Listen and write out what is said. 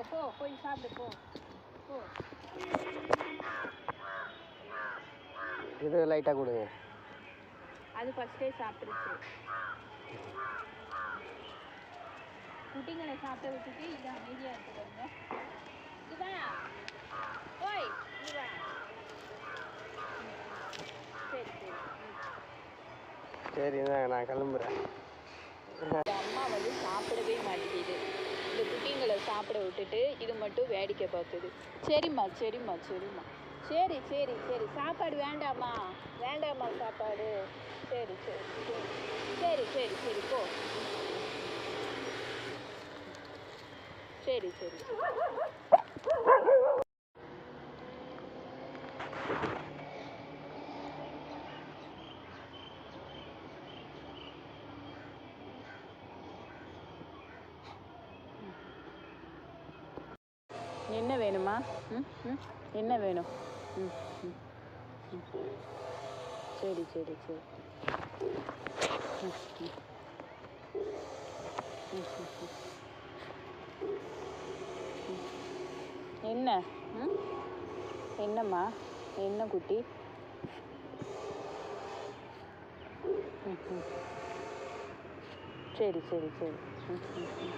போ போய் சாப்பிடு போ போ. இது லைட்டாக கொடுங்க. அது ஃபஸ்ட்டே சாப்பிடுச்சு. குட்டிங்களை சாப்பிட விட்டுட்டு இது அமைதியாக இருக்குதுங்க. இதுதான் ஓய் இதுதான். சரி சரி சரி நான் கிளம்புறேன். அம்மா வந்து சாப்பிடவே மாட்டேங்குது. இந்த குட்டிங்களை சாப்பிட விட்டுட்டு இது மட்டும் வேடிக்கை பார்க்குது. சரிம்மா சரிம்மா சரிம்மா சரி சரி சரி சாப்பாடு வேண்டாமா வேண்டாமா சாப்பாடு. சரி சரி சரி சரி சரி சரி போ. சரி சரி என்ன வேணுமா? ம் ம் என்ன வேணும்? ம் ம் ம் சரி சரி சரி ம் ம் என்ன? ம் என்னம்மா? என்ன குட்டி? ம் ம் சரி சரி சரி ம் ம் ம்